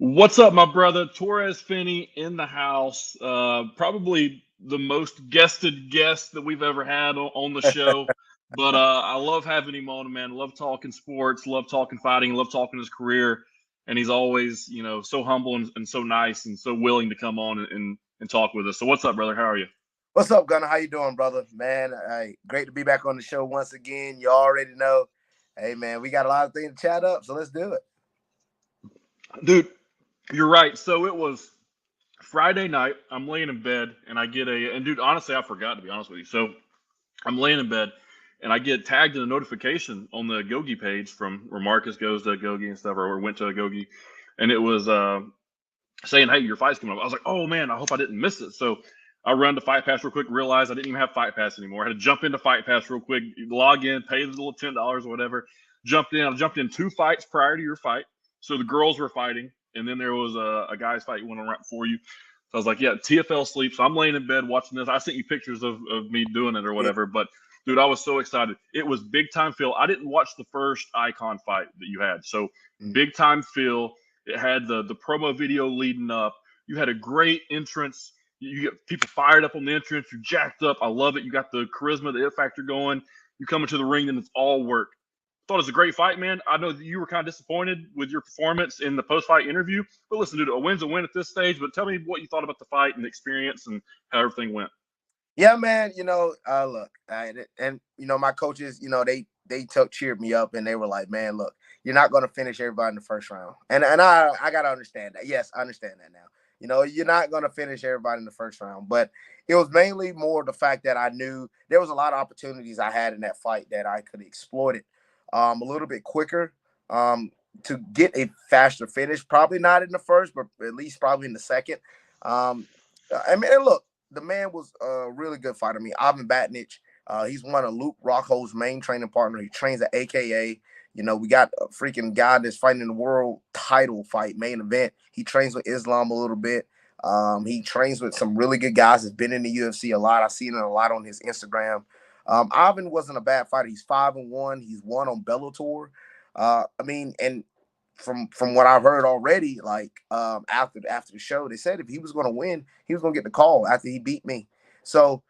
What's up, my brother? Torrez Finney in the house. Probably the most guested guest that we've ever had on the show. But I love having him on, man. Love talking sports, love talking fighting, love talking his career. And he's always, so humble and so nice and so willing to come on and talk with us. So what's up, brother? How are you? What's up, Gunner? How you doing, brother? Man, hey, great to be back on the show once again. You already know. Hey, man, we got a lot of things to chat up, so let's do it. Dude, you're right. So it was Friday night. I'm laying in bed and I get and dude, honestly, I forgot to be honest with you. So I'm laying in bed and I get tagged in a notification on the Gogi page from where Marcus goes to Gogi and stuff, or went to Gogi, and it was saying, "Hey, your fight's coming up." I was like, "Oh man, I hope I didn't miss it." So I run to Fight Pass real quick, realized I didn't even have Fight Pass anymore. I had to jump into Fight Pass real quick, log in, pay the little $10 or whatever. Jumped in. I jumped in 2 fights prior to your fight. So the girls were fighting, and then there was a guy's fight went on right before you. So I was like, yeah, TFL sleep. So I'm laying in bed watching this. I sent you pictures of me doing it or Yeah. whatever. But dude, I was so excited. It was big time Phil. I didn't watch the first iKON fight that you had. So Mm. big time Phil. It had the promo video leading up. You had a great entrance. You get people fired up on the entrance. You're jacked up. I love it. You got the charisma, the it factor going. You come into the ring and it's all work. Thought it was a great fight, man. I know that you were kind of disappointed with your performance in the post-fight interview, but listen, dude, a win's a win at this stage. But tell me what you thought about the fight and the experience and how everything went. Yeah, man. Look, my coaches, cheered me up, and they were like, "Man, look, you're not going to finish everybody in the first round," and I got to understand that. Yes, I understand that now. You're not going to finish everybody in the first round, but it was mainly more the fact that I knew there was a lot of opportunities I had in that fight that I could exploit it a little bit quicker to get a faster finish. Probably not in the first, but at least probably in the second. Um, I mean, and look, the man was a really good fighter. I mean, Ivan Batnich, he's one of Luke Rockhold's main training partner. He trains at AKA. We got a freaking guy that's fighting in the world title fight, main event. He trains with Islam a little bit. He trains with some really good guys. Has been in the UFC a lot. I seen it a lot on his Instagram. Ivan wasn't a bad fighter. He's 5-1. He's won on Bellator. I mean, and from what I've heard already, like after the show, they said if he was going to win, he was going to get the call after he beat me. So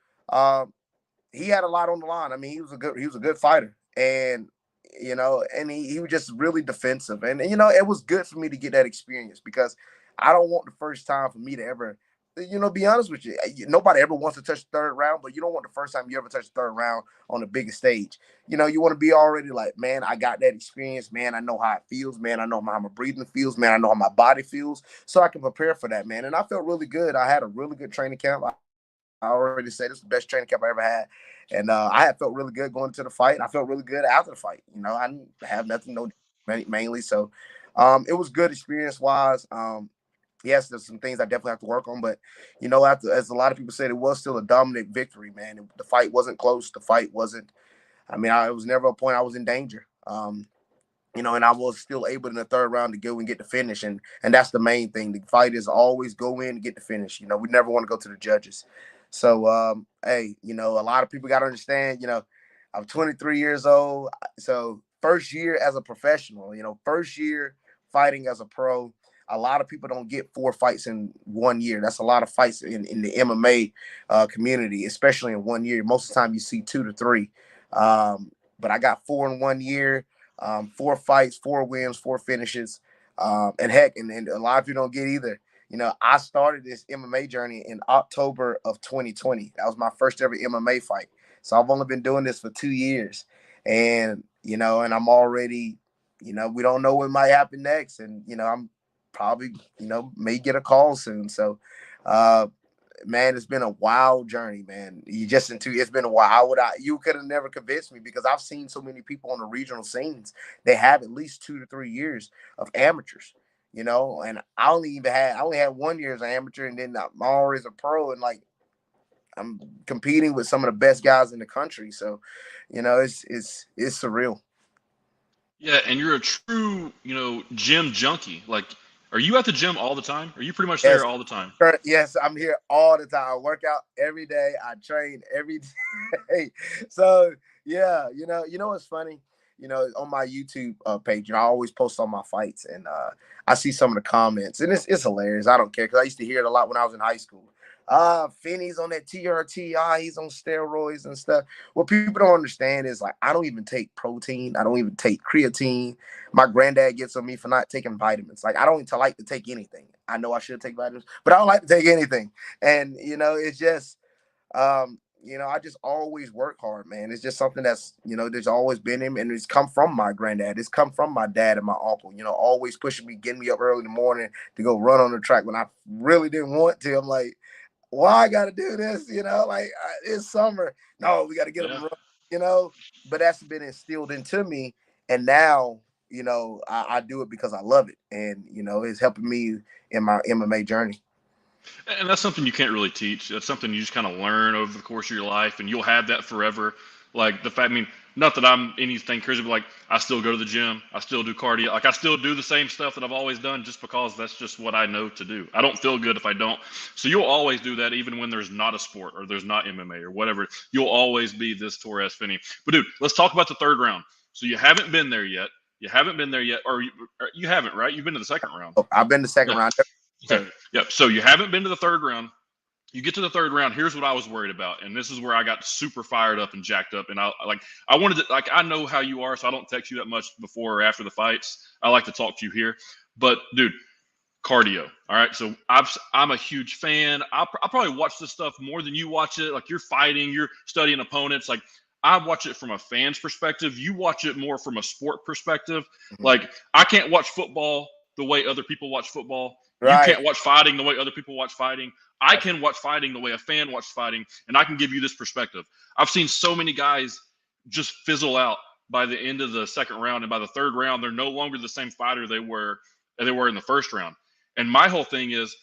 he had a lot on the line. I mean, he was a good fighter, and he was just really defensive, and it was good for me to get that experience because I don't want the first time for me to ever. Be honest with you. Nobody ever wants to touch the third round, but you don't want the first time you ever touch the third round on the biggest stage. You want to be already like, man, I got that experience, man. I know how it feels, man. I know how my breathing feels, man. I know how my body feels, so I can prepare for that, man. And I felt really good. I had a really good training camp. I already said it's the best training camp I ever had, and I had felt really good going into the fight. And I felt really good after the fight. I didn't have nothing, no mainly. So, it was good experience wise. Yes, there's some things I definitely have to work on, but after as a lot of people said, it was still a dominant victory, man. The fight wasn't close. The fight wasn't. I mean, it was never a point I was in danger. And I was still able in the third round to go and get the finish, and that's the main thing. The fighters always go in and get the finish. We never want to go to the judges. So, hey, a lot of people got to understand. I'm 23 years old, so first year as a professional. First year fighting as a pro. A lot of people don't get 4 fights in 1 year. That's a lot of fights in the MMA community, especially in 1 year. Most of the time, you see 2 to 3. But I got 4 in 1 year. 4 fights, 4 wins, 4 finishes, and heck, and a lot of people don't get either. I started this MMA journey in October of 2020. That was my first ever MMA fight. So I've only been doing this for 2 years, and I'm already, we don't know what might happen next, and I'm probably, may get a call soon. So, uh, man, it's been a wild journey, man. It's been a while. You could have never convinced me because I've seen so many people on the regional scenes. They have at least 2 to 3 years of amateurs, and I only had 1 year as an amateur, and then I'm already as a pro, and like I'm competing with some of the best guys in the country. So, it's surreal. Yeah, and you're a true, gym junkie. Like, are you at the gym all the time? Are you pretty much Yes, there all the time? yes, I'm here all the time. I work out every day. I train every day. So yeah, what's funny? on my YouTube page, I always post on my fights, and I see some of the comments, and it's hilarious. I don't care because I used to hear it a lot when I was in high school. Finney's on that TRT. He's on steroids and stuff. What people don't understand is like I don't even take protein. I don't even take creatine. My granddad gets on me for not taking vitamins. Like I don't even like to take anything. I know I should take vitamins, but I don't like to take anything. And it's just I just always work hard, man. It's just something that's, there's always been him, and it's come from my granddad. It's come from my dad and my uncle, always pushing me, getting me up early in the morning to go run on the track when I really didn't want to. I'm like, why I got to do this? It's summer. No, we got to get them run, but that's been instilled into me. And now, I do it because I love it. And, it's helping me in my MMA journey. And that's something you can't really teach. That's something you just kind of learn over the course of your life, and you'll have that forever. Like the fact, I mean, not that I'm anything crazy, but like I still go to the gym, I still do cardio, like I still do the same stuff that I've always done, just because that's just what I know to do. I don't feel good if I don't. So you'll always do that, even when there's not a sport or there's not MMA or whatever. You'll always be this Torrez Finney. But dude, let's talk about the third round. So you haven't been there yet. You haven't been there yet, or you haven't, right? You've been to the second round. I've been to the second round. Okay. Yep. So you haven't been to the third round. You get to the third round. Here's what I was worried about, and this is where I got super fired up and jacked up. And I wanted to, I know how you are, so I don't text you that much before or after the fights. I like to talk to you here, but dude, cardio. All right. So I'm a huge fan. I probably watch this stuff more than you watch it. Like you're fighting, you're studying opponents. Like I watch it from a fan's perspective. You watch it more from a sport perspective. Mm-hmm. Like I can't watch football the way other people watch football. Right. You can't watch fighting the way other people watch fighting. I can watch fighting the way a fan watches fighting, and I can give you this perspective. I've seen so many guys just fizzle out by the end of the second round, and by the third round, they're no longer the same fighter they were in the first round. And my whole thing is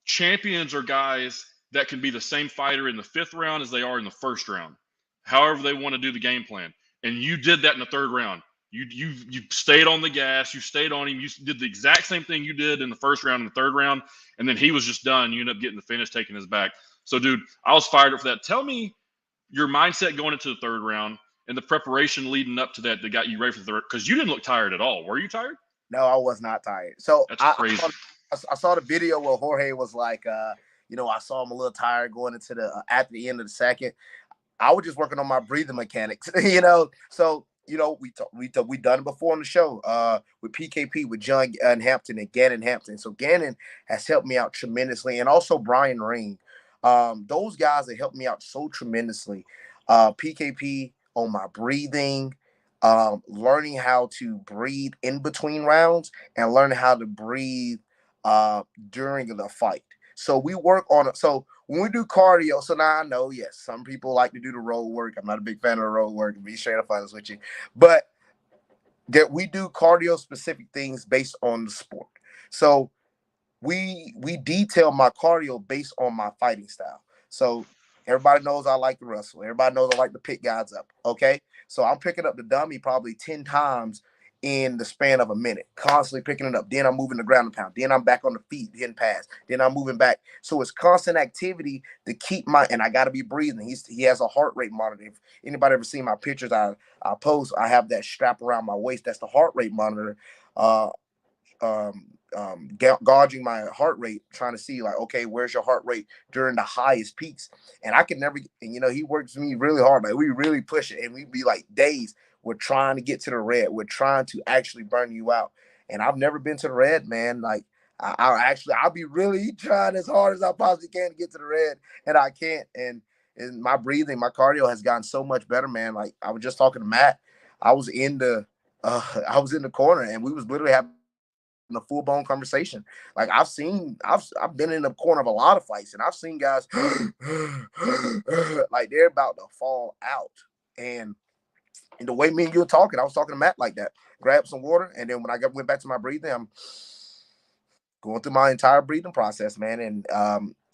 champions are guys that can be the same fighter in the fifth round as they are in the first round, however they want to do the game plan. And you did that in the third round. You stayed on the gas. You stayed on him. You did the exact same thing you did in the first round and the third round, and then he was just done. You ended up getting the finish, taking his back. So, dude, I was fired up for that. Tell me your mindset going into the third round and the preparation leading up to that got you ready for the third. Because you didn't look tired at all. Were you tired? No, I was not tired. So that's crazy. I saw the video where Jorge was like, I saw him a little tired going into after the end of the second. I was just working on my breathing mechanics, So. We done it before on the show with PKP, with John Hampton and Gannon Hampton. So Gannon has helped me out tremendously, and also Brian Ring. Those guys have helped me out so tremendously. PKP on my breathing, learning how to breathe in between rounds, and learning how to breathe during the fight. So we work on it. So when we do cardio, so now I know, yes, some people like to do the road work. I'm not a big fan of the road work, to be straight up honest with you. But that we do cardio specific things based on the sport. So we detail my cardio based on my fighting style. So everybody knows I like to wrestle. Everybody knows I like to pick guys up. Okay. So I'm picking up the dummy probably 10 times in the span of a minute, constantly picking it up. Then I'm moving the ground and pound. Then I'm back on the feet, getting past. Then I'm moving back. So it's constant activity to keep and I got to be breathing. He has a heart rate monitor. If anybody ever seen my pictures I post, I have that strap around my waist. That's the heart rate monitor. Gauging my heart rate, trying to see like, okay, where's your heart rate during the highest peaks? And I can never, and he works with me really hard. Like we really push it, and we'd be like days. We're trying to get to the red. We're trying to actually burn you out. And I've never been to the red, man. Like I'll be really trying as hard as I possibly can to get to the red, and I can't. And my breathing, my cardio has gotten so much better, man. Like I was just talking to Matt. I was in the corner, and we was literally having a full-blown conversation. Like I've been in the corner of a lot of fights, and I've seen guys like they're about to fall out. And the way me and you were talking, I was talking to Matt like that. Grab some water, and then when I went back to my breathing, I'm going through my entire breathing process, man. And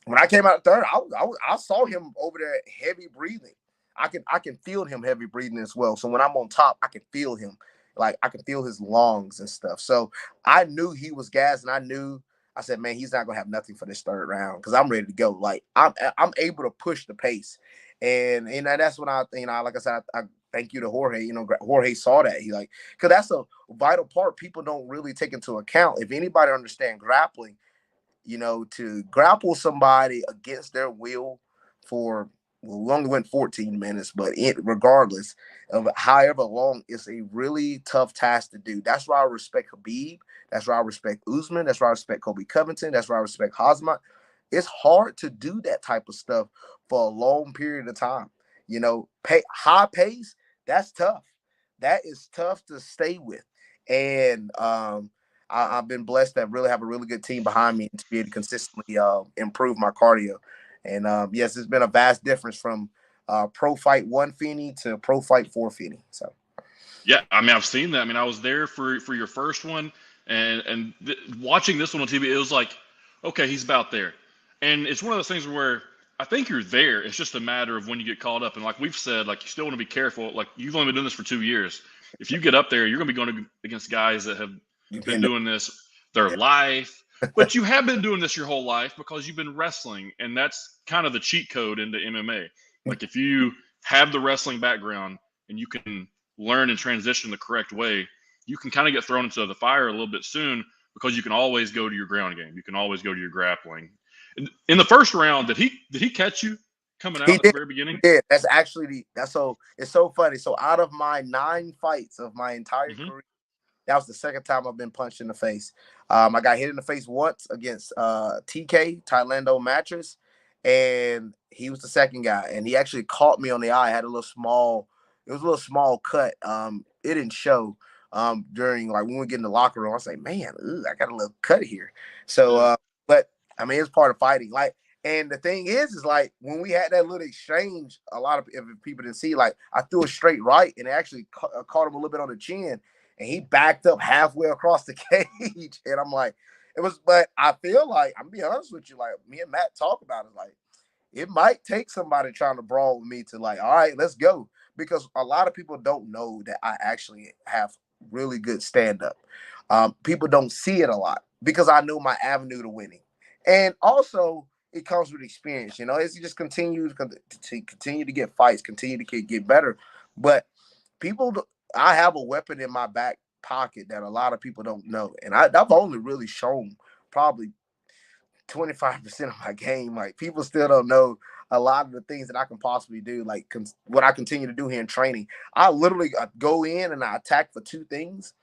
when I came out third, I saw him over there heavy breathing. I can feel him heavy breathing as well. So when I'm on top, I can feel him. Like I can feel his lungs and stuff. So I knew he was gassed, and I said, man, he's not gonna have nothing for this third round because I'm ready to go. Like I'm able to push the pace, and that's when like I said, I thank you to Jorge. You know, Jorge saw that. He like, because that's a vital part people don't really take into account. If anybody understand grappling, you know, to grapple somebody against their will for, well, we only went 14 minutes, but regardless of however long, it's a really tough task to do. That's why I respect Khabib. That's why I respect Usman. That's why I respect Kobe Covington. That's why I respect Hazmat. It's hard to do that type of stuff for a long period of time. You know, high pace, that's tough. That is tough to stay with. And I've been blessed to really have a really good team behind me and to be able to consistently improve my cardio. And yes, it's been a vast difference from Pro Fight 1 Finney to Pro Fight 4 Finney. So Yeah, I mean, I've seen that. I mean, I was there for your first one, and watching this one on TV, it was like, okay, he's about there. And it's one of those things where I think you're there. It's just a matter of when you get caught up. And like we've said, like you still want to be careful. Like you've only been doing this for 2 years. If you get up there, you're going to be going against guys that have been doing this their life. But you have been doing this your whole life because you've been wrestling, and that's kind of the cheat code into MMA. Like if you have the wrestling background and you can learn and transition the correct way, you can kind of get thrown into the fire a little bit soon because you can always go to your ground game. You can always go to your grappling. In the first round, did he catch you coming out at the very beginning? Yeah, that's actually it's so funny. So out of my 9 fights of my entire career, that was the second time I've been punched in the face. I got hit in the face once against TK, Thailand Mattress, and he was the second guy. And he actually caught me on the eye. I had it was a little small cut. It didn't show during, like, when we get in the locker room. I was like, man, I got a little cut here. So, but I mean, it's part of fighting. Like, and the thing is like when we had that little exchange, a lot of people didn't see, like I threw a straight right and it actually caught him a little bit on the chin. And he backed up halfway across the cage. And I'm like, but I feel like, I'm being honest with you, like me and Matt talk about it, like it might take somebody trying to brawl with me to like, all right, let's go. Because a lot of people don't know that I actually have really good stand-up. People don't see it a lot because I know my avenue to winning. And also it comes with experience, you know, as you just continue to get fights, continue to get better. But I have a weapon in my back pocket that a lot of people don't know. And I've only really shown probably 25% of my game. Like people still don't know a lot of the things that I can possibly do. Like what I continue to do here in training, I literally go in and I attack for 2 things.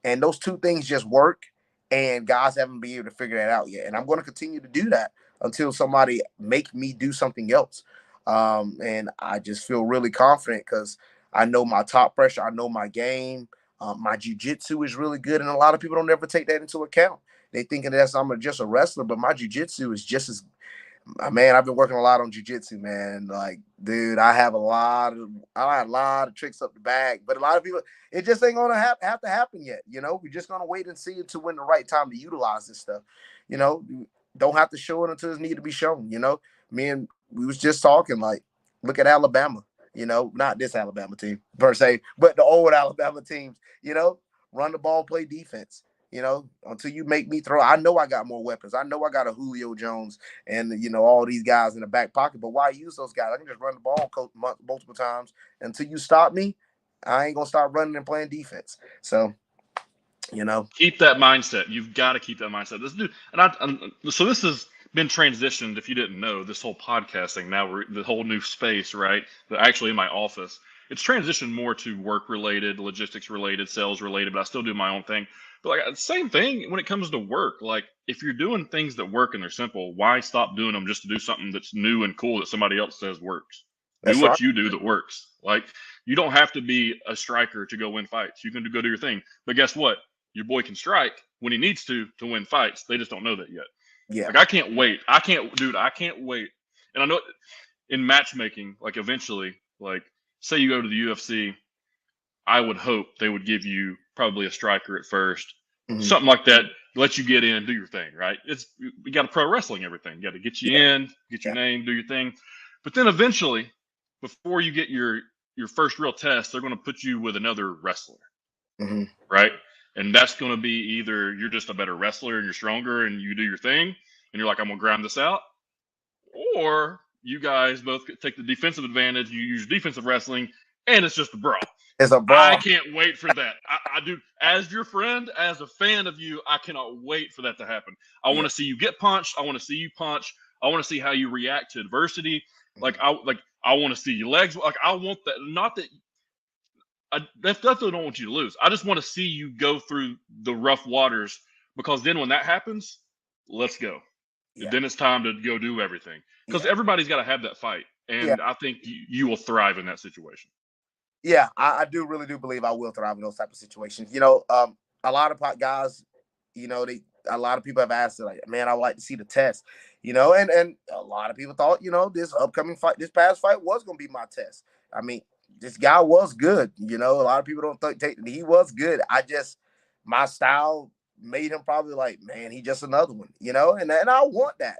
And those 2 things just work. And guys haven't been able to figure that out yet. And I'm going to continue to do that until somebody make me do something else. And I just feel really confident because I know my top pressure. I know my game. My jiu-jitsu is really good. And a lot of people don't ever take that into account. They thinking that I'm just a wrestler, but my jiu-jitsu is just as, man, I've been working a lot on jiu-jitsu, man. Like, dude, I have a lot of tricks up the bag, but a lot of people, it just ain't gonna have to happen yet. You know, we're just gonna wait and see until when the right time to utilize this stuff. You know, don't have to show it until it's need to be shown. You know, we was just talking, like, look at Alabama. You know, not this Alabama team per se, but the old Alabama teams. You know, run the ball, play defense. You know, until you make me throw. I know I got more weapons. I know I got a Julio Jones and, you know, all these guys in the back pocket. But why use those guys? I can just run the ball multiple times. Until you stop me, I ain't going to start running and playing defense. So, you know. Keep that mindset. You've got to keep that mindset. So this has been transitioned, if you didn't know, this whole podcasting, now we're the whole new space, right? Actually in my office. It's transitioned more to work related, logistics related, sales related, but I still do my own thing. But like same thing when it comes to work. Like if you're doing things that work and they're simple, why stop doing them just to do something that's new and cool that somebody else says works? Do what you do that works. Like you don't have to be a striker to go win fights. You can go do your thing. But guess what? Your boy can strike when he needs to win fights. They just don't know that yet. Yeah. Like I can't wait. I can't wait. And I know in matchmaking, like eventually, like say you go to the UFC, I would hope they would give you probably a striker at 1st, something like that, let you get in, do your thing, right? We got a pro wrestling everything. You got to get you in, get your name, do your thing. But then eventually, before you get your first real test, they're going to put you with another wrestler, right? And that's going to be either you're just a better wrestler and you're stronger and you do your thing, and you're like, I'm going to grind this out, or you guys both take the defensive advantage, you use defensive wrestling, and it's just a brawl. It's a I brawl. can't wait for that. I do. As your friend, as a fan of you, I cannot wait for that to happen. I want to see you get punched. I want to see you punch. I want to see how you react to adversity. I want to see your legs. Like I want that. Not that I definitely don't want you to lose. I just want to see you go through the rough waters, because then when that happens, let's go. Yeah. Then it's time to go do everything, because Yeah. everybody's got to have that fight, and I think you will thrive in that situation. Yeah, I really do believe I will thrive in those type of situations. A lot of guys, a lot of people have asked, like, man, I would like to see the test, and a lot of people thought, this upcoming fight, this past fight was going to be my test. I mean, this guy was good. A lot of people don't think he was good. My style made him probably like, man, he just another one, and I want that,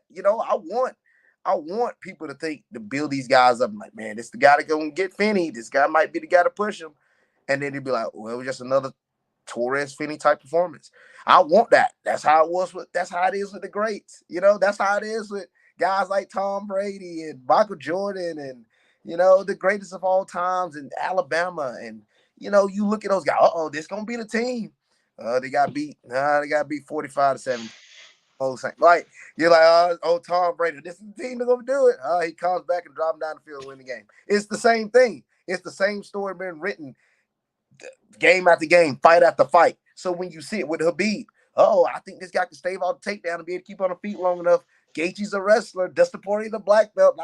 I want people to build these guys up. I'm like, man, this is the guy that gonna get Finney. This guy might be the guy to push him. And then he'd be like, well, it was just another Torrez Finney type performance. I want that. That's how it is with the greats. That's how it is with guys like Tom Brady and Michael Jordan and the greatest of all times in Alabama. And you look at those guys, this gonna be the team. They got beat 45-7. Like, you're like, Tom Brady, this is the team that's gonna do it. He comes back and drops him down the field and win the game. It's the same thing. It's the same story being written game after game, fight after fight. So when you see it with Habib, I think this guy can stave off the takedown and be able to keep on the feet long enough. Gaethje's a wrestler. Dustin Poirier, the black belt.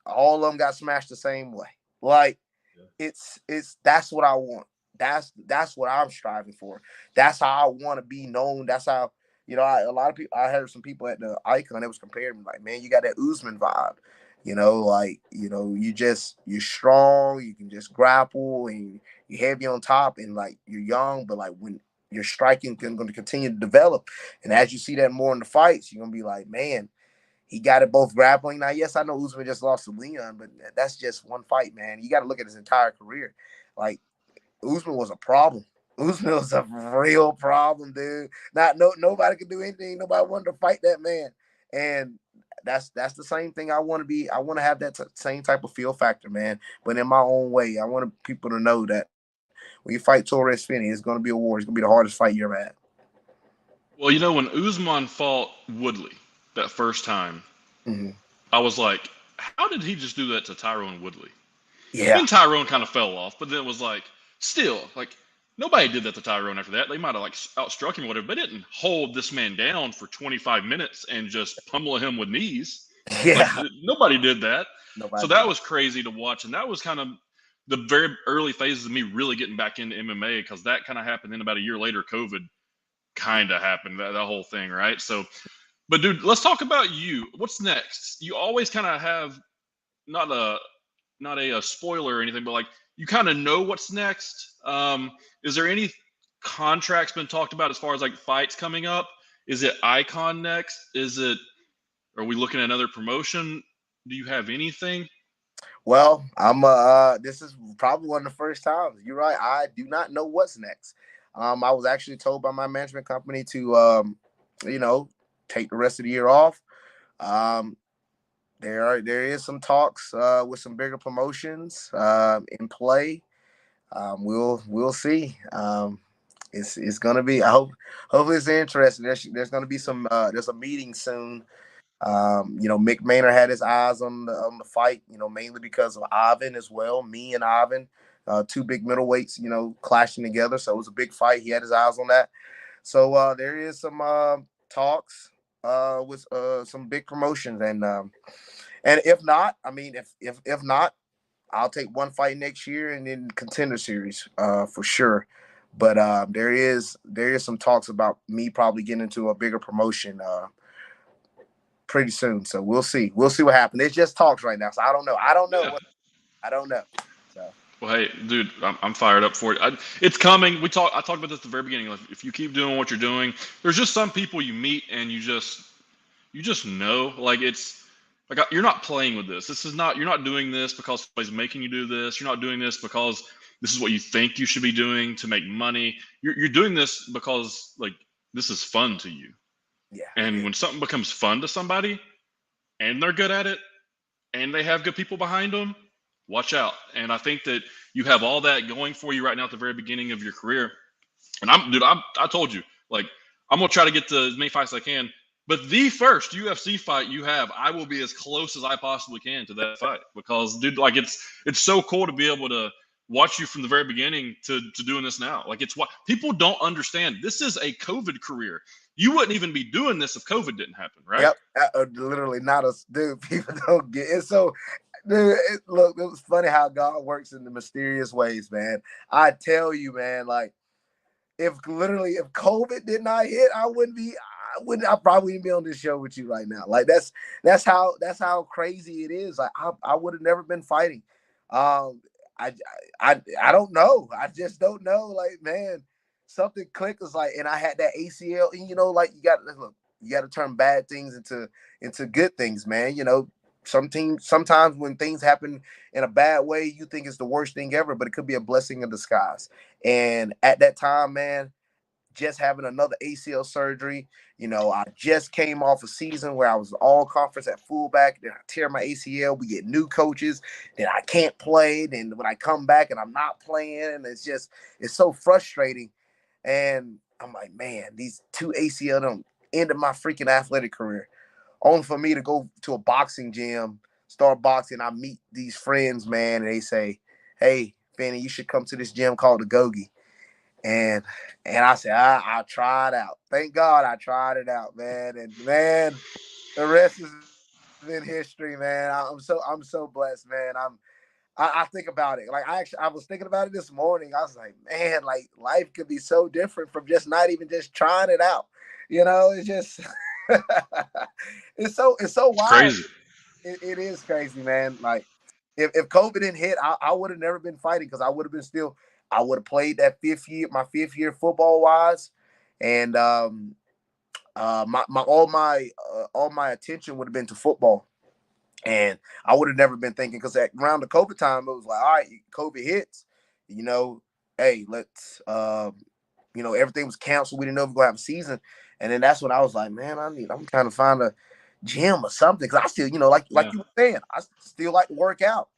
All of them got smashed the same way. Like, that's what I want. That's what I'm striving for. That's how I want to be known. That's how. A lot of people, I heard some people at the iKON that was comparing me, like, man, you got that Usman vibe, you're strong, you can just grapple, and you're heavy on top, and like you're young, but like when your striking going to continue to develop, and as you see that more in the fights, you're gonna be like, man, he got it both grappling. Now, yes, I know Usman just lost to Leon, but that's just one fight, man. You got to look at his entire career. Like, Usman was a problem. Usman was a real problem, dude. Nobody could do anything. Nobody wanted to fight that man. And that's the same thing I want to be. I want to have that same type of feel factor, man. But in my own way, I want people to know that when you fight Torrez Finney, it's going to be a war. It's going to be the hardest fight you ever had. Well, when Usman fought Woodley that first time, I was like, how did he just do that to Tyrone Woodley? Yeah. Then Tyrone kind of fell off, but then it was like, still, like, nobody did that to Tyrone after that. They might have, like, outstruck him or whatever, but they didn't hold this man down for 25 minutes and just pummel him with knees. Yeah. Like, nobody did that. Nobody so that was crazy to watch, and that was kind of the very early phases of me really getting back into MMA, because that kind of happened. Then about a year later, COVID kind of happened, that whole thing, right? So, but dude, let's talk about you. What's next? You always kind of have not a spoiler or anything, but like, you kind of know what's next. Is there any contracts been talked about as far as like fights coming up? Is it iKON next? Are we looking at another promotion? Do you have anything? Well, this is probably one of the first times. You're right. I do not know what's next. I was actually told by my management company to, take the rest of the year off. There is some talks with some bigger promotions in play. We'll see. It's gonna be. Hopefully it's interesting. There's gonna be there's a meeting soon. Mick Maynard had his eyes on the fight. Mainly because of Ivan as well. Me and Ivan, two big middleweights. Clashing together. So it was a big fight. He had his eyes on that. So there is some talks with some big promotions, and if not, if not, I'll take one fight next year and then Contender Series for sure. But there is some talks about me probably getting into a bigger promotion pretty soon. So we'll see. We'll see what happens. It's just talks right now. So I don't know. I don't know. So. Well, hey, dude, I'm fired up for it. It's coming. I talked about this at the very beginning. Like, if you keep doing what you're doing, there's just some people you meet and you just know. Like, it's like, you're not playing with this. You're not doing this because somebody's making you do this. You're not doing this because this is what you think you should be doing to make money. You're doing this because, like, this is fun to you. Yeah. And when something becomes fun to somebody and they're good at it and they have good people behind them, watch out. And I think that you have all that going for you right now at the very beginning of your career. And I told you, like, I'm gonna try to get to as many fights as I can. But the first UFC fight you have, I will be as close as I possibly can to that fight, because, dude, like, it's so cool to be able to watch you from the very beginning to doing this now. Like, it's what people don't understand. This is a COVID career. You wouldn't even be doing this if COVID didn't happen, right? Yep, literally not a dude. People don't get it. So, dude, look, it was funny how God works in the mysterious ways, man. I tell you, man, like, if COVID did not hit, I probably wouldn't be on this show with you right now. Like, that's how crazy it is. Like, I would have never been fighting. I don't know. I just don't know. Like, man, something clicked. Was like, and I had that ACL, and like, you got to turn bad things into good things, man. Sometimes when things happen in a bad way, you think it's the worst thing ever, but it could be a blessing in disguise. And at that time, man, just having another ACL surgery, I just came off a season where I was all conference at fullback. Then I tear my ACL. We get new coaches. Then I can't play. Then when I come back and I'm not playing, and it's so frustrating. And I'm like, man, these two ACL done ended my freaking athletic career. Only for me to go to a boxing gym, start boxing. I meet these friends, man, and they say, hey, Finney, you should come to this gym called the Gogi. And I said, I'll try it out. Thank God I tried it out, man. And, man, the rest is in history, man. I'm so blessed, man. I think about it. Like, I was thinking about it this morning. I was like, man, like, life could be so different from just not even just trying it out. It's just it's so wild. Crazy. It is crazy, man. Like, if COVID didn't hit, I would have never been fighting, because I would have been still. I would have played that my fifth year football wise, and all my attention would have been to football, and I would have never been thinking, because around the COVID time it was like, all right, COVID hits, hey, let's everything was canceled. We didn't know if we were gonna have a season, and then that's when I was like, man, I'm trying to find a gym or something, because I still like you were saying, I still like to work out,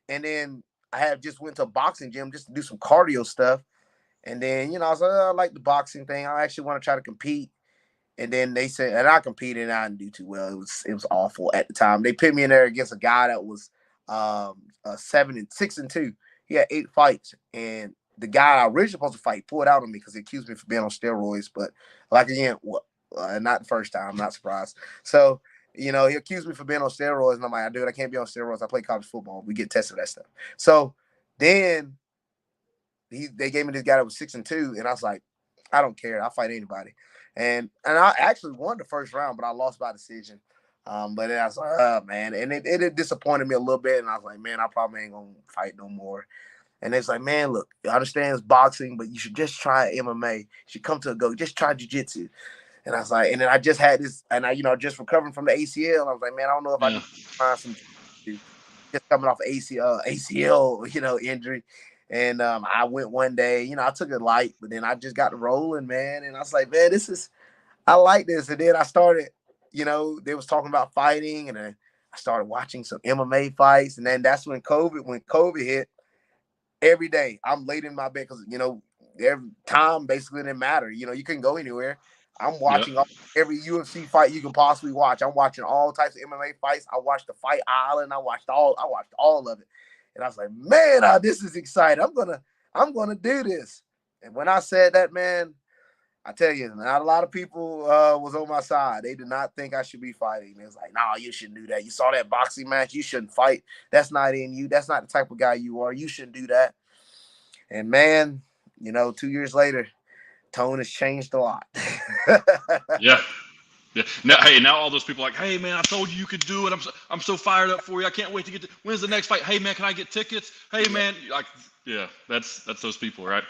and then I had just went to a boxing gym just to do some cardio stuff. And then, I was like, I like the boxing thing. I actually want to try to compete. And then they said, and I competed and I didn't do too well. It was awful at the time. They put me in there against a guy that was 6-2. He had 8 fights. And the guy I originally supposed to fight pulled out on me because he accused me for being on steroids. But, like, again, not the first time. I'm not surprised. So, he accused me for being on steroids, and I'm like, dude, I can't be on steroids. I play college football. We get tested for that stuff. So then they gave me this guy that was 6-2, and I was like, I don't care. I'll fight anybody. And I actually won the first round, but I lost by decision. But then I was like, oh, man. And it disappointed me a little bit, and I was like, man, I probably ain't going to fight no more. And it's like, man, look, I understand it's boxing, but you should just try MMA. You should come to a go. Just try jiu-jitsu. And I was like, and then I just had this, and I, just recovering from the ACL. And I was like, man, I don't know if I can find some just coming off ACL, injury. And I went one day, I took it light, but then I just got rolling, man. And I was like, man, I like this. And then I started, they was talking about fighting, and then I started watching some MMA fights. And then that's when COVID hit. Every day I'm late in my bed because, every time basically didn't matter. You couldn't go anywhere. I'm watching every UFC fight you can possibly watch. I'm watching all types of MMA fights. I watched the Fight Island. I watched all of it. And I was like, man, this is exciting. I'm gonna do this. And when I said that, man, I tell you, not a lot of people was on my side. They did not think I should be fighting. It was like, nah, you shouldn't do that. You saw that boxing match. You shouldn't fight. That's not in you. That's not the type of guy you are. You shouldn't do that. And, man, 2 years later, tone has changed a lot. Yeah. Now all those people are like, hey, man, I told you could do it. I'm so fired up for you. I can't wait to get to, when's the next fight? Hey, man, can I get tickets? Hey, man, that's those people, right?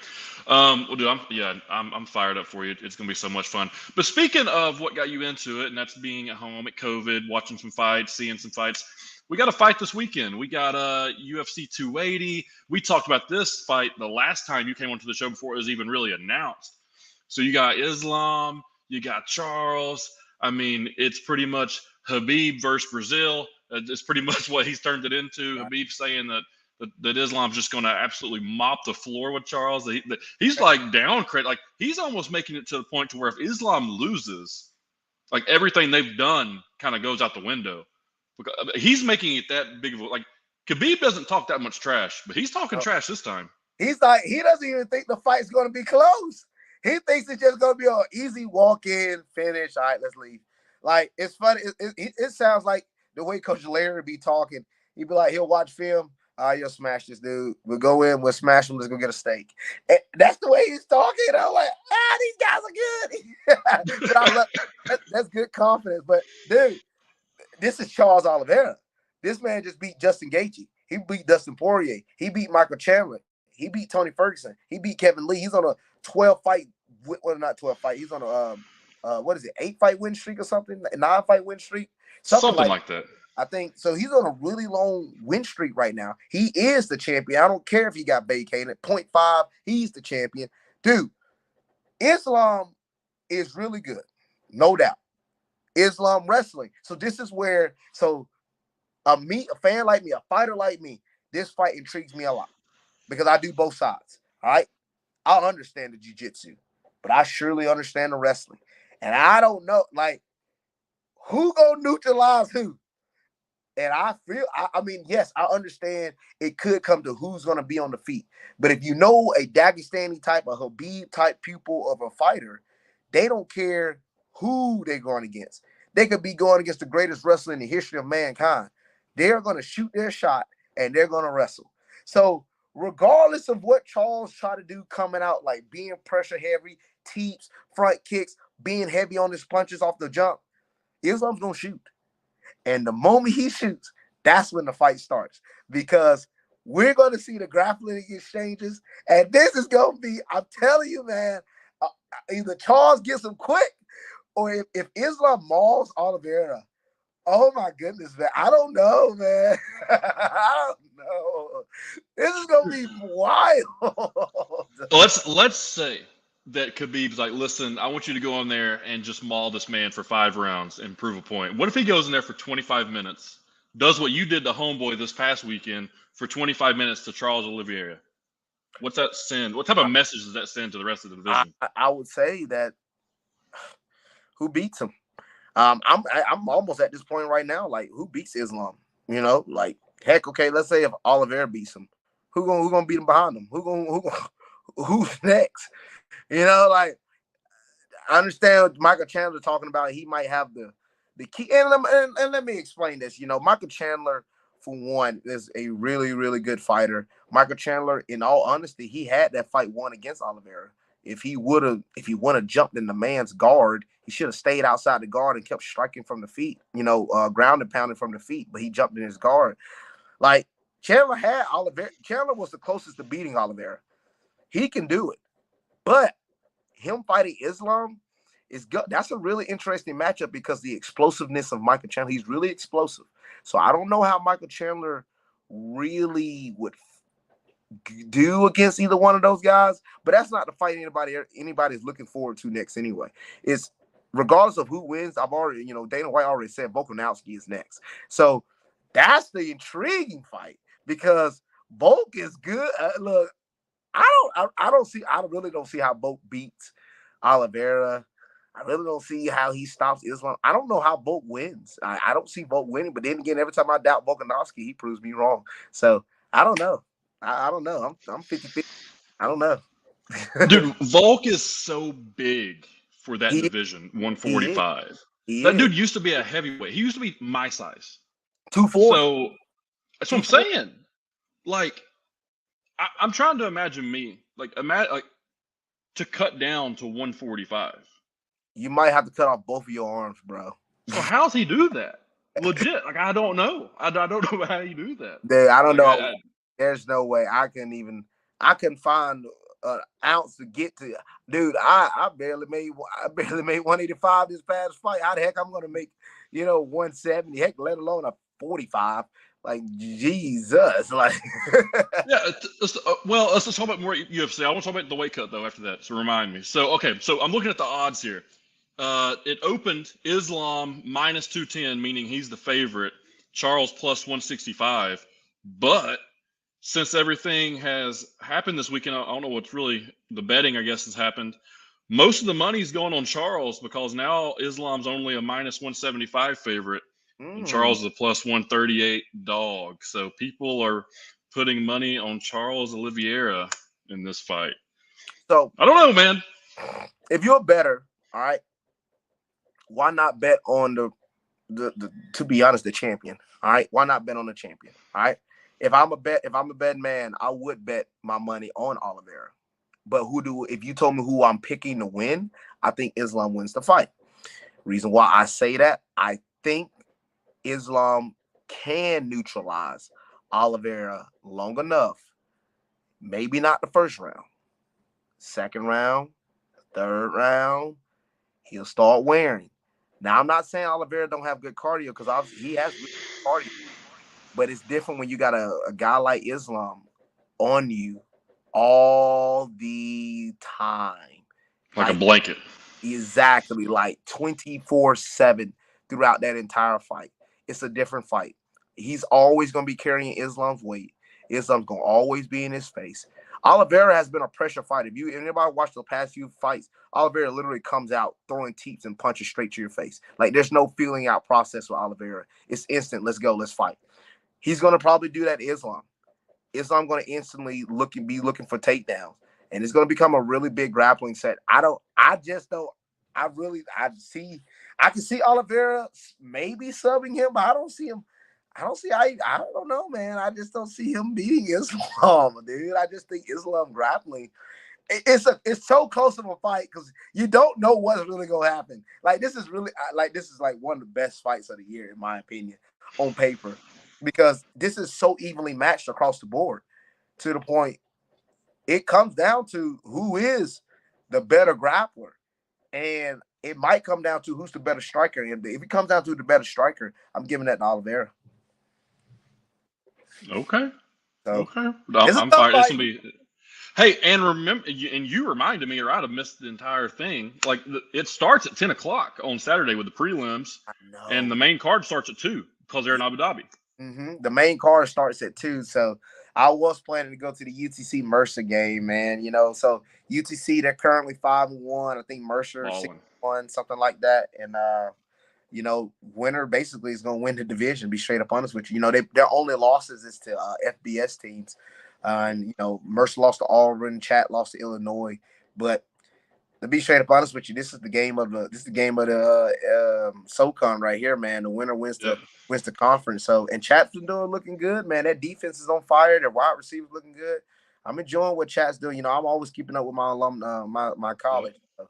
Well, dude, I'm fired up for you. It's gonna be so much fun. But speaking of what got you into it, and that's being at home at COVID, watching some fights, seeing some fights. We got a fight this weekend. We got UFC 280. We talked about this fight the last time you came onto the show before it was even really announced. So you got Islam, you got Charles. I mean, it's pretty much Khabib versus Brazil. It's pretty much what he's turned it into. Khabib saying that that Islam's just going to absolutely mop the floor with Charles. He's like down credit. Like he's almost making it to the point to where if Islam loses, like everything they've done kind of goes out the window. He's making it that big of a, like Khabib doesn't talk that much trash, but he's talking trash this time. He's like, he doesn't even think the fight's going to be close. He thinks it's just going to be an easy walk-in finish. All right, let's leave. Like, it's funny. It sounds like the way Coach Larry be talking. He'd be like, he'll watch film. You'll smash this dude. We'll go in, we'll smash him. Let's go get a steak. And that's the way he's talking. I'm like, these guys are good. But I love, that's good confidence. But, dude, this is Charles Oliveira. This man just beat Justin Gaethje. He beat Dustin Poirier. He beat Michael Chandler. He beat Tony Ferguson. He beat Kevin Lee. He's on a 12-fight, well, not 12-fight. He's on a, 8-fight win streak or something? A 9-fight win streak? Something like that. I think so. He's on a really long win streak right now. He is the champion. I don't care if he got vacated. 0.5, he's the champion. Dude, Islam is really good. No doubt. Islam wrestling. So this is where, a fan like me, a fighter like me, this fight intrigues me a lot because I do both sides. All right. I understand the jiu-jitsu, but I surely understand the wrestling. And I don't know, like, who gonna neutralize who? And I feel, I mean, yes, I understand it could come to who's going to be on the feet. But if you know a Dagestani type, a Habib type pupil of a fighter, they don't care who they're going against. They could be going against the greatest wrestler in the history of mankind. They're going to shoot their shot and they're going to wrestle. So regardless of what Charles tried to do coming out, like being pressure heavy, teeps, front kicks, being heavy on his punches off the jump, Islam's going to shoot. And the moment he shoots, that's when the fight starts. Because we're going to see the grappling exchanges. And this is going to be, I'm telling you, man, either Charles gets him quick, or if Islam mauls Oliveira, oh my goodness, man. I don't know, man. I don't know. This is going to be wild. Let's say that Khabib's like, listen, I want you to go in there and just maul this man for 5 rounds and prove a point. What if he goes in there for 25 minutes, does what you did to Homeboy this past weekend for 25 minutes to Charles Oliveira? What's that send? What type of message does that send to the rest of the division? I would say that who beats him? I'm almost at this point right now, like, who beats Islam? You know, like, heck, okay, let's say if Oliveira beats him, who gonna beat him behind him? Who's next? You know, like, I understand Michael Chandler talking about he might have the key. And let me explain this. You know, Michael Chandler, for one, is a really, really good fighter. Michael Chandler, in all honesty, he had that fight won against Oliveira. If he wouldn't have jumped in the man's guard, he should have stayed outside the guard and kept striking from the feet, you know, ground and pounding from the feet, but he jumped in his guard. Like, Chandler had Oliveira. Chandler was the closest to beating Oliveira. He can do it. But him fighting Islam is good. That's a really interesting matchup because the explosiveness of Michael Chandler, he's really explosive. So I don't know how Michael Chandler really would do against either one of those guys, but that's not the fight anybody's looking forward to next anyway. It's regardless of who wins, I've already, you know, Dana White already said Volkanovski is next. So that's the intriguing fight because Volk is good. Look, I really don't see how Volk beats Oliveira. I really don't see how he stops Islam. I don't know how Volk wins. I don't see Volk winning, but then again, every time I doubt Volkanovski, he proves me wrong. So I don't know. I don't know. I'm 50-50. I don't know. Dude, Volk is so big for that division, 145. That dude used to be a heavyweight. He used to be my size. 240. So that's what I'm saying. Like, I'm trying to imagine me, like to cut down to 145. You might have to cut off both of your arms, bro. So how's he do that? Legit, like, I don't know. I don't know how you do that. Dude, I don't know. There's no way I can find an ounce to get to. Dude, I barely made 185 this past fight. How the heck I'm gonna make, 170? Heck, let alone a 45. Like, Jesus, like. Yeah. Let's talk about more UFC. I want to talk about the weight cut though after that. So remind me. So I'm looking at the odds here. It opened Islam minus 210, meaning he's the favorite. Charles plus 165, but since everything has happened this weekend, I don't know what's really the betting, I guess, has happened. Most of the money's going on Charles because now Islam's only a minus 175 favorite, and Charles is a plus 138 dog. So people are putting money on Charles Oliveira in this fight. So I don't know, man. If you're a bettor, all right, why not bet on the to be honest, the champion? All right, why not bet on the champion? All right, if I'm a betting man, I would bet my money on Oliveira. But if you told me who I'm picking to win, I think Islam wins the fight. Reason why I say that, I think Islam can neutralize Oliveira long enough. Maybe not the first round. Second round, third round, he'll start wearing. Now, I'm not saying Oliveira don't have good cardio because obviously he has good cardio. But it's different when you got a guy like Islam on you all the time. Like a blanket. Exactly, like 24/7 throughout that entire fight. It's a different fight. He's always going to be carrying Islam's weight. Islam's going to always be in his face. Oliveira has been a pressure fighter. If anybody watched the past few fights, Oliveira literally comes out throwing teeps and punches straight to your face. Like, there's no feeling out process with Oliveira. It's instant. Let's go. Let's fight. He's going to probably do that to Islam. Islam going to instantly be looking for takedowns. And it's going to become a really big grappling set. I can see Oliveira maybe subbing him, but I don't know, man. I just don't see him beating Islam, dude. I just think Islam grappling. It's so close of a fight because you don't know what's really going to happen. Like, this is like one of the best fights of the year, in my opinion, on paper, because this is so evenly matched across the board to the point it comes down to who is the better grappler. And it might come down to who's the better striker. And if it comes down to the better striker, I'm giving that to Oliveira. Okay. So, okay. I'm fired. It's gonna be. Hey, and remember, and you reminded me, or I'd have missed the entire thing. Like, it starts at 10 o'clock on Saturday with the prelims, and the main card starts at 2 because they're in Abu Dhabi. Mm-hmm. The main card starts at 2, so I was planning to go to the UTC Mercer game, man. So UTC, they're currently 5-1. I think Mercer 6-1, something like that. And winner basically is going to win the division. Be straight up honest with you. Their only losses is to FBS teams, and Mercer lost to Auburn, Chat lost to Illinois. But to be straight up honest with you, this is the game of the SoCon right here, man. The winner wins the conference. So, and Chat's been looking good, man. That defense is on fire. Their wide receivers looking good. I'm enjoying what Chat's doing. I'm always keeping up with my my college. So,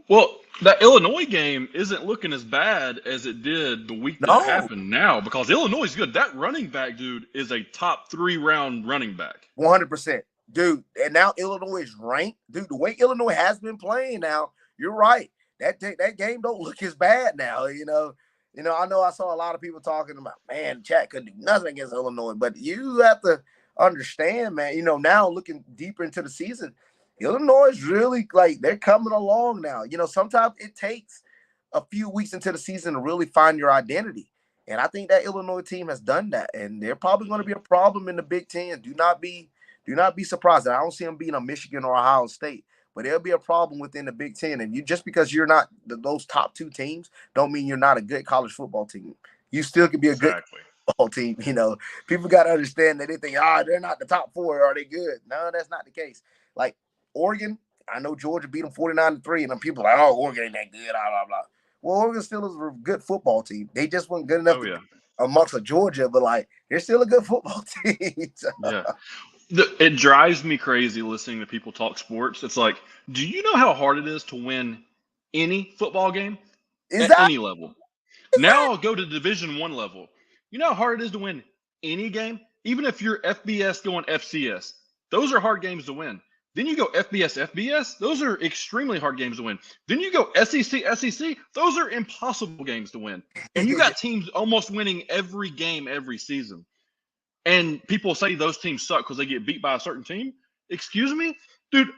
well, that Illinois game isn't looking as bad as it did the week that it happened now, because Illinois is good. That running back, dude, is a top 3 round running back. 100%. Dude, and now Illinois is ranked. Dude, the way Illinois has been playing now, you're right. That game don't look as bad now, I know I saw a lot of people talking about, man, Chat couldn't do nothing against Illinois. But you have to understand, man, now looking deeper into the season, Illinois is really, like, they're coming along now. Sometimes it takes a few weeks into the season to really find your identity. And I think that Illinois team has done that. And they're probably going to be a problem in the Big Ten. Do not be surprised. I don't see them being a Michigan or Ohio State, but there'll be a problem within the Big Ten. And just because you're not those top 2 teams, don't mean you're not a good college football team. You still could be a good football team. People got to understand that they think, they're not the top 4. Are they good? No, that's not the case. Like Oregon, I know Georgia beat them 49-3, and then people are like, Oregon ain't that good, blah, blah, blah. Well, Oregon still is a good football team. They just weren't good enough amongst Georgia, but, like, they're still a good football team. Yeah. It drives me crazy listening to people talk sports. It's like, do you know how hard it is to win any football game at any level? Now I'll go to Division I level. You know how hard it is to win any game? Even if you're FBS going FCS, those are hard games to win. Then you go FBS, those are extremely hard games to win. Then you go SEC, those are impossible games to win. And you got teams almost winning every game every season. And people say those teams suck because they get beat by a certain team. Excuse me? Dude,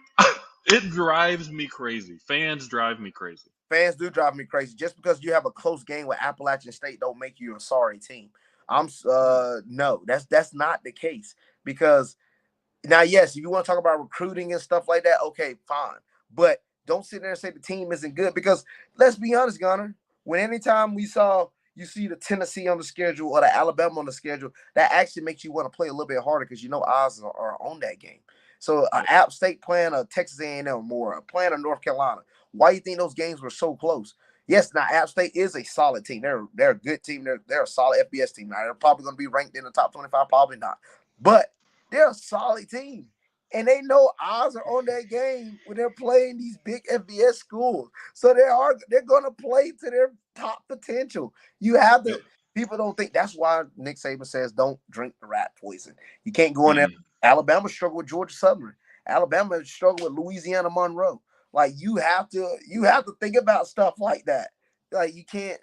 it drives me crazy. Fans drive me crazy. Fans do drive me crazy. Just because you have a close game with Appalachian State don't make you a sorry team. No, that's not the case. because now, yes, if you want to talk about recruiting and stuff like that, okay, fine. But don't sit there and say the team isn't good, because let's be honest, Gunner, when anytime you see the Tennessee on the schedule or the Alabama on the schedule, that actually makes you want to play a little bit harder because odds are on that game. So App State playing a Texas A&M or playing a North Carolina. Why do you think those games were so close? Yes, now App State is a solid team. They're a good team. They're a solid FBS team. Now they're probably going to be ranked in the top 25, probably not. But they're a solid team. And they know odds are on that game when they're playing these big FBS schools. So they're going to play to their top potential. You have to. People don't think that's why Nick Saban says don't drink the rat poison. You can't go in there. Alabama struggled with Georgia Southern. Alabama struggled with Louisiana Monroe. Like you have to think about stuff like that. Like you can't.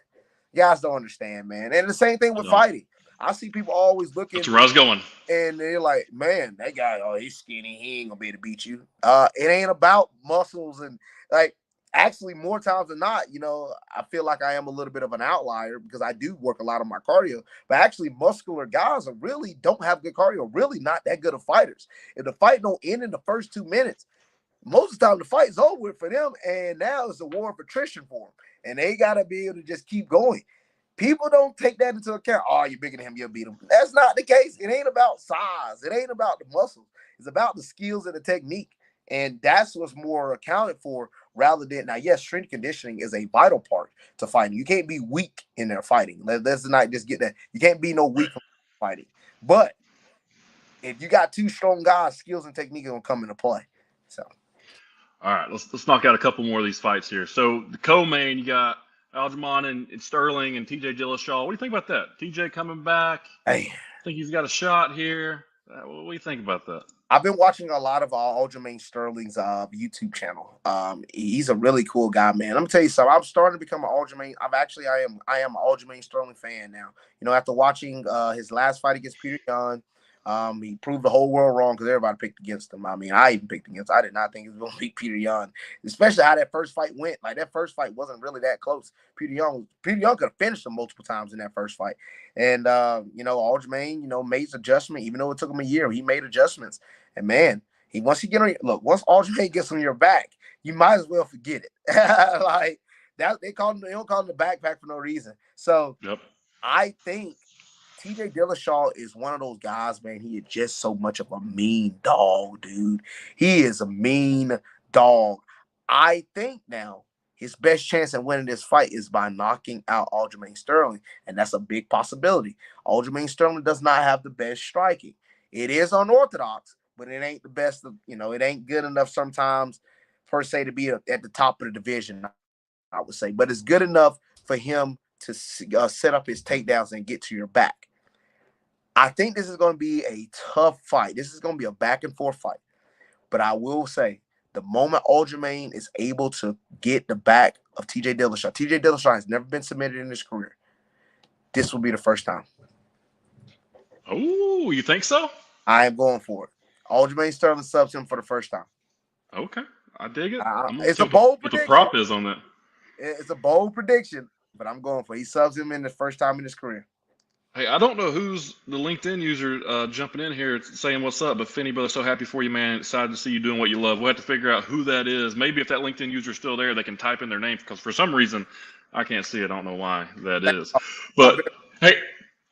Guys don't understand, man. And the same thing with fighting. I see people always looking. That's where I was going. And they're like, man, that guy, he's skinny. He ain't gonna be able to beat you. It ain't about muscles and like. Actually, more times than not, I feel like I am a little bit of an outlier because I do work a lot on my cardio. But actually, muscular guys really don't have good cardio, really not that good of fighters. If the fight don't end in the first 2 minutes, most of the time the fight's over for them, and now it's a war of attrition for them. And they got to be able to just keep going. People don't take that into account. Oh, you're bigger than him, you'll beat him. That's not the case. It ain't about size. It ain't about the muscles. It's about the skills and the technique. And that's what's more accounted for rather than now. Yes, strength conditioning is a vital part to fighting. You can't be weak in their fighting. Let's not just get that. You can't be no weak fighting. But if you got two strong guys, skills and technique are gonna come into play. So, all right, let's knock out a couple more of these fights here. So the co-main, you got Aljamain and Sterling and TJ Dillashaw. What do you think about that? TJ coming back. Hey, I think he's got a shot here. What do you think about that? I've been watching a lot of Aljamain Sterling's YouTube channel. He's a really cool guy, man. I'm gonna tell you something. I'm starting to become an Aljamain. I am an Aljamain Sterling fan now. After watching his last fight against Peter Yan, he proved the whole world wrong because everybody picked against him. I mean, I even picked against. I did not think he was going to beat Peter Yan, especially how that first fight went. Like that first fight wasn't really that close. Peter Yan could have finished him multiple times in that first fight. And Aljamain, made his adjustment, even though it took him a year. He made adjustments. And man, once Aljamain gets on your back, you might as well forget it. Like that, they don't call him the backpack for no reason. So I think TJ Dillashaw is one of those guys, man. He is just so much of a mean dog, dude. He is a mean dog. I think now his best chance at winning this fight is by knocking out Aljamain Sterling, and that's a big possibility. Aljamain Sterling does not have the best striking. It is unorthodox, but it ain't the best of, it ain't good enough sometimes per se to be at the top of the division, I would say. But it's good enough for him to set up his takedowns and get to your back. I think this is going to be a tough fight. This is going to be a back and forth fight. But I will say, the moment Aljamain is able to get the back of TJ Dillashaw has never been submitted in his career. This will be the first time. Oh, you think so? I am going for it. Aljamain Sterling subs him for the first time. Okay, I dig it. It's a bold prediction. What the prop is on that? It's a bold prediction, but I'm going for it. He subs him in the first time in his career. Hey, I don't know who's the LinkedIn user jumping in here saying what's up, but Finney, brother, so happy for you, man. Excited to see you doing what you love. We'll have to figure out who that is. Maybe if that LinkedIn user is still there, they can type in their name because for some reason I can't see it. I don't know why that is. But hey,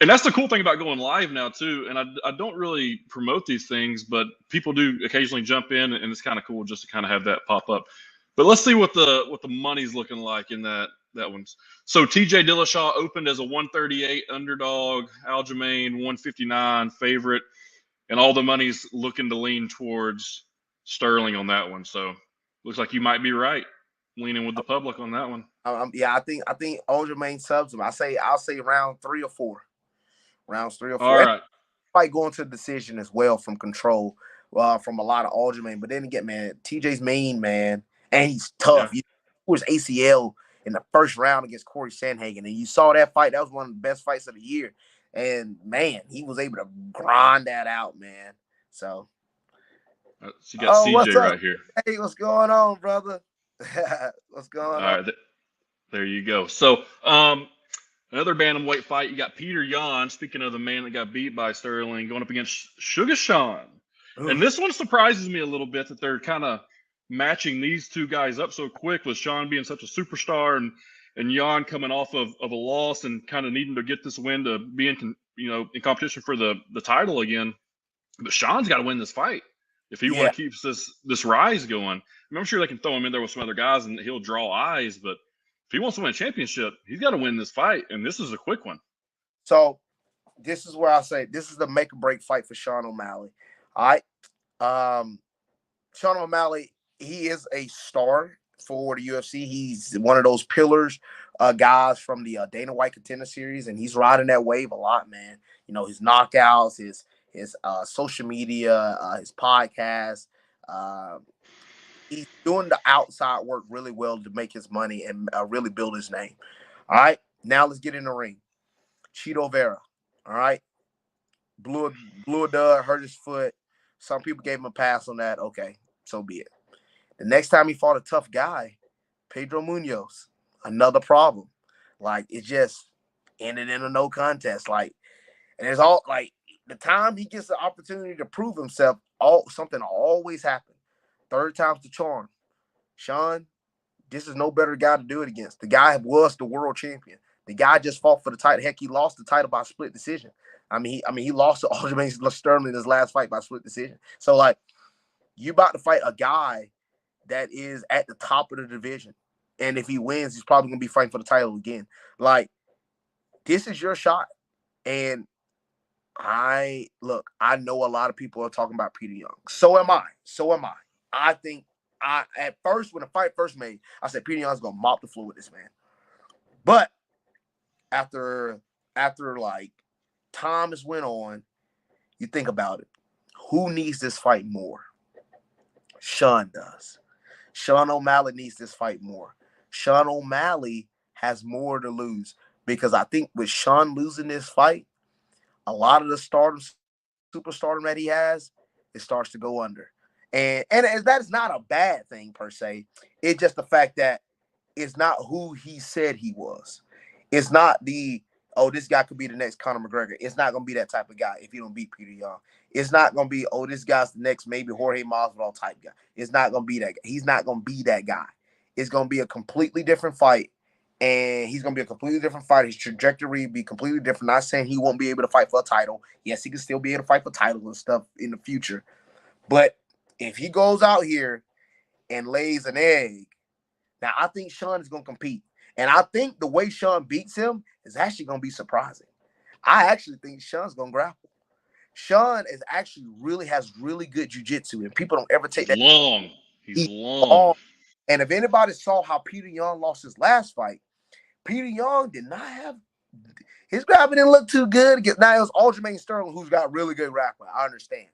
and that's the cool thing about going live now too. And I don't really promote these things, but people do occasionally jump in, and it's kind of cool just to kind of have that pop up. But let's see what the money's looking like in that one's. So TJ Dillashaw opened as a 138 underdog, Aljamain 159 favorite, and all the money's looking to lean towards Sterling on that one. So looks like you might be right, leaning with the public on that one. Yeah, I think Aljamain subs him. I'll say round 3 or 4. Rounds 3 or 4. All right. Fight going to the decision as well from control, from a lot of Aljamain. But then again, man, TJ's mean, man, and he's tough. Yeah. He was ACL in the first round against Corey Sandhagen, and you saw that fight. That was one of the best fights of the year. And man, he was able to grind that out, man. So you got CJ right here. Hey, what's going on, brother? What's going on? All right, there you go. So Another bantamweight fight, you got Peter Yan, speaking of the man that got beat by Sterling, going up against Sugar Sean. And this one surprises me a little bit that they're kind of matching these two guys up so quick, with Sean being such a superstar and Yan coming off of a loss and kind of needing to get this win to be in in competition for the title again. But Sean's got to win this fight if he want to keep this rise going. I mean, I'm sure they can throw him in there with some other guys and he'll draw eyes, but if he wants to win a championship, he's got to win this fight, and this is a quick one. So this is where I say this is the make or break fight for Sean O'Malley. All right. Sean O'Malley, he is a star for the UFC. He's one of those pillars, guys from the Dana White Contender Series, and he's riding that wave a lot, man. You know, his knockouts, his social media, his podcast. He's doing the outside work really well to make his money and really build his name. All right, now let's get in the ring. Chito Vera, all right, blew a dud, hurt his foot. Some people gave him a pass on that. Okay, so be it. The next time he fought a tough guy, Pedro Munoz, another problem. Like, it just ended in a no contest. Like, and it's all like the time he gets the opportunity to prove himself, something always happens. Third time's the charm. Sean, this is no better guy to do it against. The guy was the world champion. The guy just fought for the title. Heck, he lost the title by split decision. He lost to Aljamain Sterling in his last fight by split decision. So, like, you about to fight a guy that is at the top of the division. And if he wins, he's probably going to be fighting for the title again. Like, this is your shot. And I know a lot of people are talking about Peter Young. So am I. I think at first, when the fight first made, I said Peter Young's gonna mop the floor with this man. But after like time has went on, you think about it. Who needs this fight more? Sean does. Sean O'Malley needs this fight more. Sean O'Malley has more to lose, because I think with Sean losing this fight, a lot of the superstardom that he has, it starts to go under. And that is not a bad thing per se. It's just the fact that it's not who he said he was. It's not this guy could be the next Conor McGregor. It's not going to be that type of guy if he don't beat Peter Young. It's not going to be, this guy's the next maybe Jorge Masvidal type guy. It's not going to be that guy. He's not going to be that guy. It's going to be a completely different fight, and he's going to be a completely different fight. His trajectory will be completely different. Not saying he won't be able to fight for a title. Yes, he can still be able to fight for titles and stuff in the future. But if he goes out here and lays an egg, now I think Sean is going to compete. And I think the way Sean beats him is actually going to be surprising. I actually think Sean's going to grapple. Sean has really good jiu-jitsu, and people don't ever take that. He's long. And if anybody saw how Peter Young lost his last fight, Peter Young did not have his grappling didn't look too good. Now it was Aljamain Sterling, who's got really good grappling. I understand.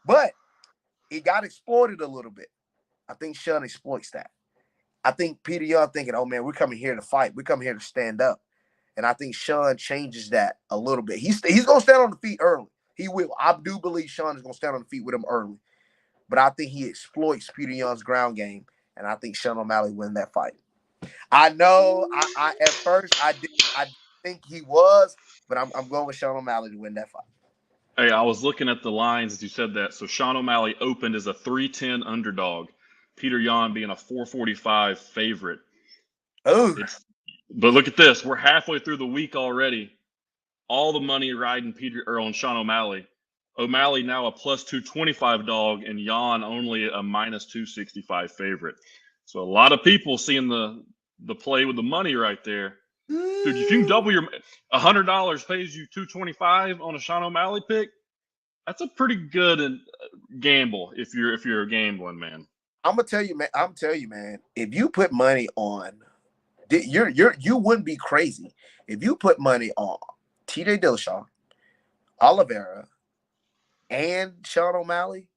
But he got exploited a little bit. I think Sean exploits that. I think Peter Young thinking, oh, man, we're coming here to fight. We're coming here to stand up. And I think Sean changes that a little bit. He's going to stand on the feet early. He will. I do believe Sean is going to stand on the feet with him early. But I think he exploits Peter Young's ground game, and I think Sean O'Malley win that fight. I know I at first I think he was, but I'm going with Sean O'Malley to win that fight. Hey, I was looking at the lines as you said that. So Sean O'Malley opened as a 310 underdog. Peter Yan being a 445 favorite. Oh, but look at this. We're halfway through the week already. All the money riding on Sean O'Malley. O'Malley now a plus 225 dog, and Yan only a minus 265 favorite. So a lot of people seeing the play with the money right there. Dude, if you can double your $100 pays you 225 on a Sean O'Malley pick, that's a pretty good gamble if you're a gambling man. I'm gonna tell you, man. If you put money on, you wouldn't be crazy if you put money on T.J. Dillashaw, Oliveira, and Sean O'Malley.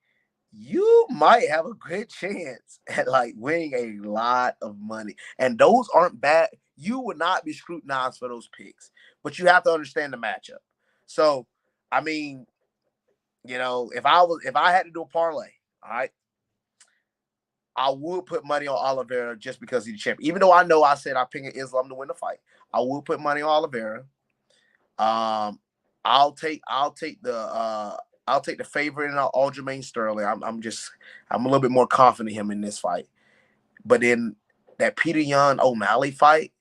You might have a good chance at like winning a lot of money, and those aren't bad. You would not be scrutinized for those picks, but you have to understand the matchup. So, I mean, if I had to do a parlay, all right. I would put money on Oliveira just because he's the champion. Even though I know I said I picked Islam to win the fight, I would put money on Oliveira. I'll take the favorite in Aljamain Sterling. I'm a little bit more confident in him in this fight. But in that Peter Yan O'Malley fight,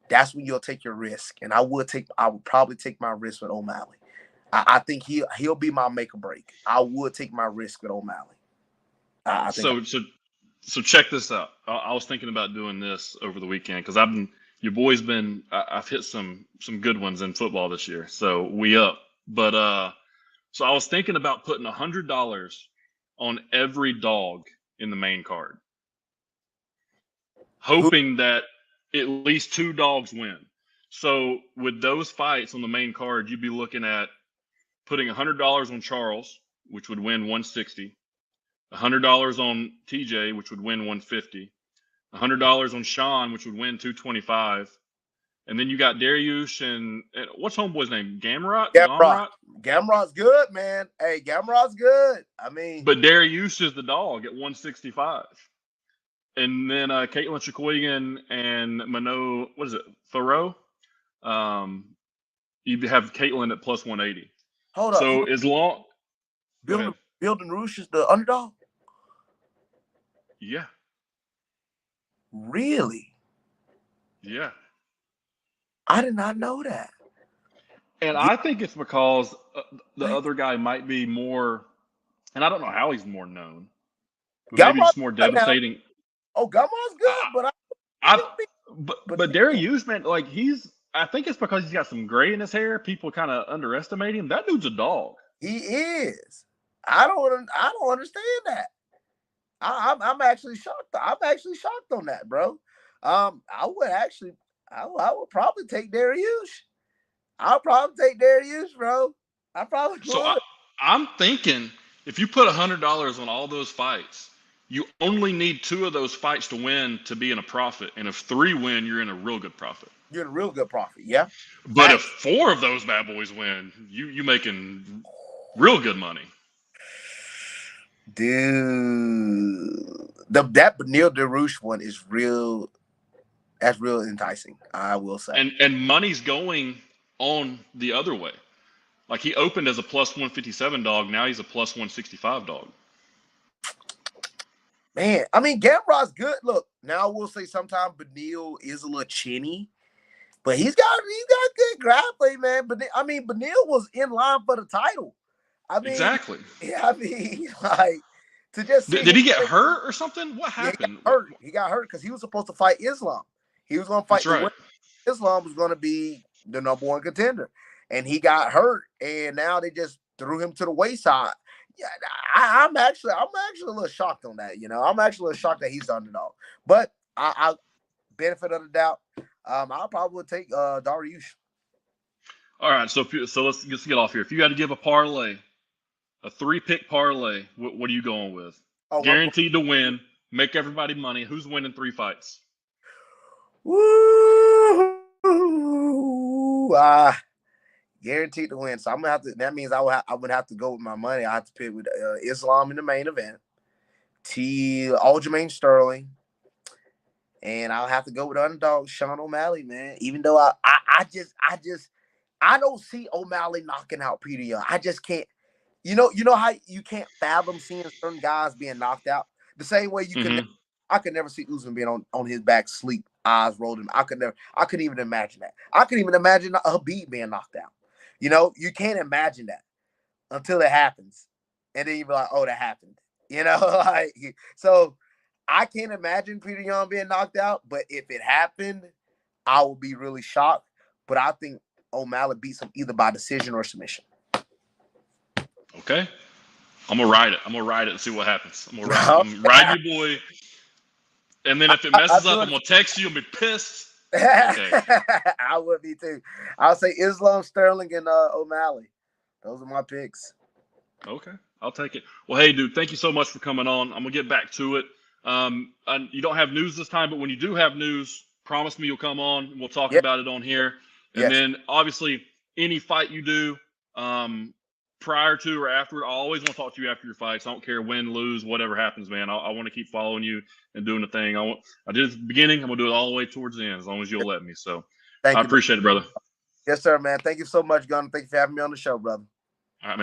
that's when you'll take your risk. And I would probably take my risk with O'Malley. I think he'll be my make or break. I would take my risk with O'Malley. So check this out. I was thinking about doing this over the weekend because I've hit some good ones in football this year. So we up. But so I was thinking about putting $100 on every dog in the main card, hoping that at least 2 dogs win. So with those fights on the main card, you'd be looking at putting $100 on Charles, which would win 160, $100 on TJ, which would win 150, $100 on Sean, which would win 225. And then you got Dariush and what's homeboy's name? Gamrot? Gamrot's good, man. Hey, Gamrot's good. I mean, but Dariush is the dog at 165. And then Caitlin Chikoyan and Mano, what is it? Thoreau? You have Caitlin at plus 180. Hold up. So as long Building Roosh is the underdog? Yeah. Really? Yeah. I did not know that. And I think it's because the other guy might be more, and I don't know how he's more known. But maybe it's more devastating. Gamrot's good, but Dariush, man, like I think it's because he's got some gray in his hair. People kind of underestimate him. That dude's a dog. He is. I don't understand that. I'm actually shocked. I'm actually shocked on that, bro. I would probably take Dariush. I'll probably take Dariush, bro. I probably would. So I'm thinking if you put $100 on all those fights, you only need 2 of those fights to win to be in a profit. And if 3 win, you're in a real good profit. You're in a real good profit, yeah. But if 4 of those bad boys win, you making real good money. Dude, that Beneil Dariush one is real. That's real enticing, I will say. And money's going on the other way. Like he opened as a plus 157 dog. Now he's a plus 165 dog. Man, I mean, Gamrot's good. Look, now I will say sometimes Beneil is a little chinny, but he's got good grappling, man. But I mean, Beneil was in line for the title. I mean, exactly. Yeah, I mean, like to just did he get hurt or something? What happened? He got hurt because he was supposed to fight Islam. He was going to fight. That's right. Islam was going to be the number 1 contender, and he got hurt, and now they just threw him to the wayside. Yeah, I'm actually a little shocked on that. You know, I'm actually a little shocked that he's the underdog. But I benefit of the doubt. I'll probably take Dariush. All right, so let's get off here. If you had to give a parlay, a 3-pick parlay, what are you going with? Guaranteed to win, make everybody money. Who's winning 3 fights? Woo! Guaranteed to win. So I'm gonna have to. That means I would have to go with my money. I have to pick with Islam in the main event, Aljamain Sterling, and I'll have to go with underdog Sean O'Malley, man. Even though I don't see O'Malley knocking out Peter Yan. I just can't. You know how you can't fathom seeing certain guys being knocked out the same way you can. I could never see Usman being on his back, sleep, eyes rolled. I couldn't even imagine that. I couldn't even imagine Habib being knocked out. You know, you can't imagine that until it happens, and then you be like, "Oh, that happened." You know, like so. I can't imagine Peter Yan being knocked out, but if it happened, I would be really shocked. But I think O'Malley beats him either by decision or submission. Okay. I'm going to ride it. I'm going to ride it and see what happens. I'm going to ride your boy. And then if it messes up, I'm going to text you and be pissed. Okay. I would be too. I'll say Islam, Sterling, and O'Malley. Those are my picks. Okay. I'll take it. Well, hey, dude, thank you so much for coming on. I'm going to get back to it. You don't have news this time, but when you do have news, promise me you'll come on. We'll talk about it on here. And then, obviously, any fight you do, prior to or afterward. I always want to talk to you after your fights. I don't care win, lose, whatever happens, man. I want to keep following you and doing the thing. I did it at the beginning. I'm gonna do it all the way towards the end, as long as you'll let me. So Thank I you, appreciate it, brother. Yes, sir, man. Thank you so much, Gunn. Thank you for having me on the show, brother. All right, man.